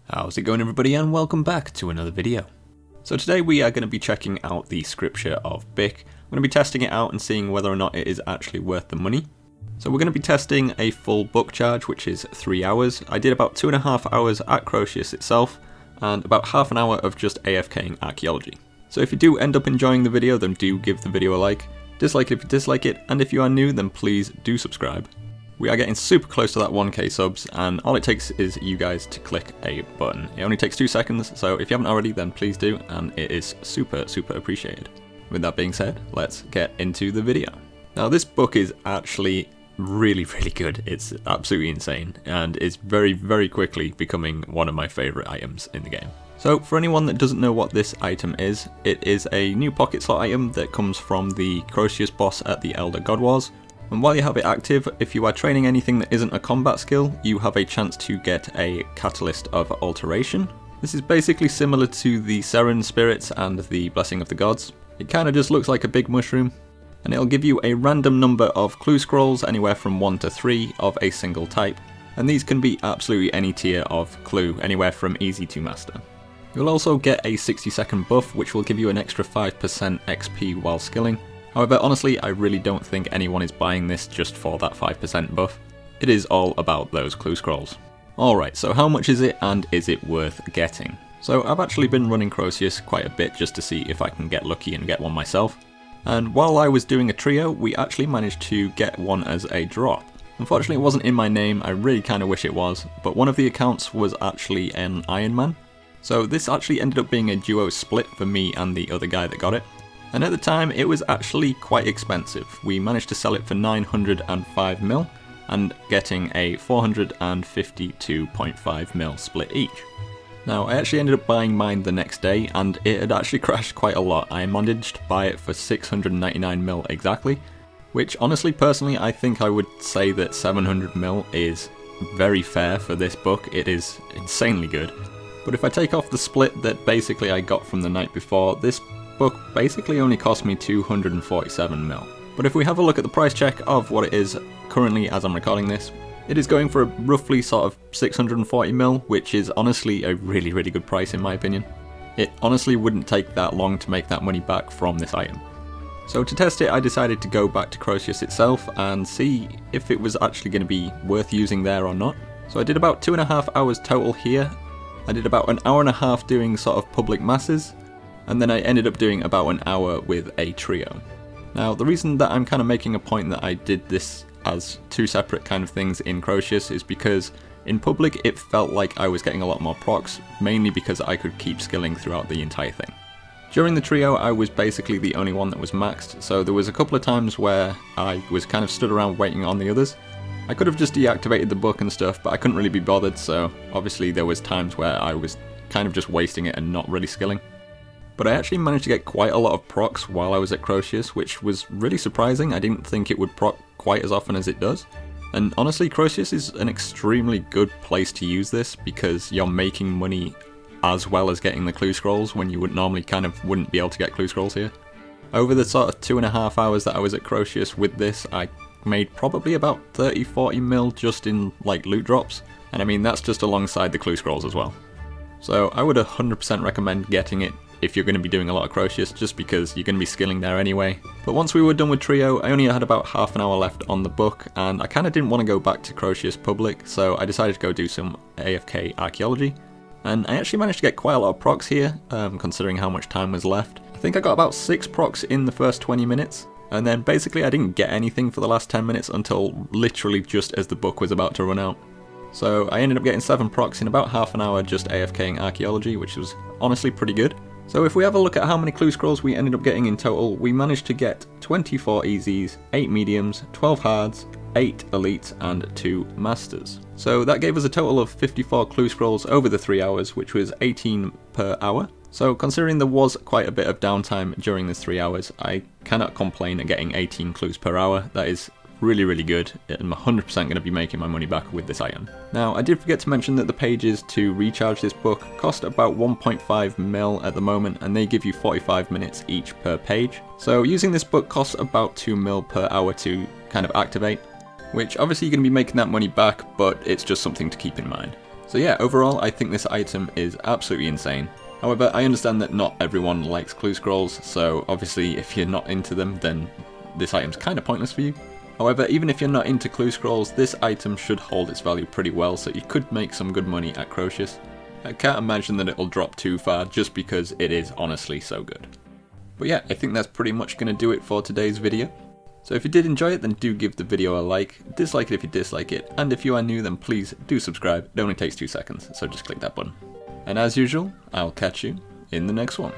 How's it going, everybody, and welcome back to another video. So today we are going to be checking out the Scripture of Bik. I'm going to be testing it out and seeing whether or not it is actually worth the money. So we're going to be testing a full book charge, which is 3 hours. I did about 2.5 hours at Crotius itself, and about half an hour of just AFKing archaeology. So if you do end up enjoying the video, then do give the video a like. Dislike it if you dislike it, and if you are new, then please do subscribe. We are getting super close to that 1k subs, and all it takes is you guys to click a button. It only takes 2 seconds, so if you haven't already, then please do, and it is super appreciated. With that being said, let's get into the video. Now, this book is actually really good. It's absolutely insane, and is very quickly becoming one of my favourite items in the game. So, for anyone that doesn't know what this item is, it is a new pocket slot item that comes from the Crotius boss at the Elder God Wars. And while you have it active, if you are training anything that isn't a combat skill, you have a chance to get a Catalyst of Alteration. This is basically similar to the Seren Spirits and the Blessing of the Gods. It kind of just looks like a big mushroom, and it'll give you a random number of clue scrolls, anywhere from 1 to 3 of a single type. And these can be absolutely any tier of clue, anywhere from easy to master. You'll also get a 60-second buff, which will give you an extra 5% XP while skilling. However, honestly, I really don't think anyone is buying this just for that 5% buff. It is all about those clue scrolls. Alright, so how much is it, and is it worth getting? So I've actually been running Crotius quite a bit just to see if I can get lucky and get one myself. And while I was doing a trio, we actually managed to get one as a drop. Unfortunately, it wasn't in my name, I really kind of wish it was, but one of the accounts was actually an Iron Man. So this actually ended up being a duo split for me and the other guy that got it. And at the time, it was actually quite expensive. We managed to sell it for 905 mil, and getting a 452.5 mil split each. Now, I actually ended up buying mine the next day, and it had actually crashed quite a lot. I managed to buy it for 699 mil exactly, which honestly, personally, I think I would say that 700 mil is very fair for this book. It is insanely good. But if I take off the split that basically I got from the night before, this book basically only cost me 247 mil. But if we have a look at the price check of what it is currently as I'm recording this, it is going for a roughly sort of 640 mil, which is honestly a really good price in my opinion. It honestly wouldn't take that long to make that money back from this item. So to test it, I decided to go back to Crotius itself and see if it was actually going to be worth using there or not. So I did about 2.5 hours total here. I did about an hour and a half doing sort of public masses, and then I ended up doing about an hour with a trio. Now, the reason that I'm kind of making a point that I did this as 2 separate kind of things in Crotius is because in public it felt like I was getting a lot more procs, mainly because I could keep skilling throughout the entire thing. During the trio, I was basically the only one that was maxed, so there was a couple of times where I was kind of stood around waiting on the others. I could have just deactivated the book and stuff, but I couldn't really be bothered, so obviously there was times where I was kind of just wasting it and not really skilling. But I actually managed to get quite a lot of procs while I was at Crotius, which was really surprising. I didn't think it would proc quite as often as it does. And honestly, Crotius is an extremely good place to use this because you're making money as well as getting the clue scrolls when you would normally wouldn't be able to get clue scrolls here. Over the sort of 2.5 hours that I was at Crotius with this, I made probably about 30-40 mil just in like loot drops. And I mean, that's just alongside the clue scrolls as well. So I would 100% recommend getting it if you're going to be doing a lot of Crotius, just because you're going to be skilling there anyway. But once we were done with trio, I only had about half an hour left on the book, and I kind of didn't want to go back to Crotius public, so I decided to go do some AFK archaeology. And I actually managed to get quite a lot of procs here, considering how much time was left. I think I got about 6 procs in the first 20 minutes, and then basically I didn't get anything for the last 10 minutes until literally just as the book was about to run out. So I ended up getting 7 procs in about half an hour just AFKing archaeology, which was honestly pretty good. So if we have a look at how many clue scrolls we ended up getting in total, we managed to get 24 easies, 8 mediums, 12 hards, 8 elites, and 2 masters. So that gave us a total of 54 clue scrolls over the 3 hours, which was 18 per hour. So considering there was quite a bit of downtime during this 3 hours, I cannot complain at getting 18 clues per hour. That is really good. I'm 100% going to be making my money back with this item. Now, I did forget to mention that the pages to recharge this book cost about 1.5 mil at the moment, and they give you 45 minutes each per page. So using this book costs about 2 mil per hour to kind of activate, which obviously you're going to be making that money back, but it's just something to keep in mind. So So yeah, overall I think this item is absolutely insane. However, I understand that not everyone likes clue scrolls, so obviously if you're not into them, then this item's kind of pointless for you. However, even if you're not into clue scrolls, this item should hold its value pretty well, so you could make some good money at Crocius. I can't imagine that it'll drop too far, just because it is honestly so good. But yeah, I think that's pretty much going to do it for today's video. So if you did enjoy it, then do give the video a like, dislike it if you dislike it, and if you are new then please do subscribe, it only takes 2 seconds, so just click that button. And as usual, I'll catch you in the next one.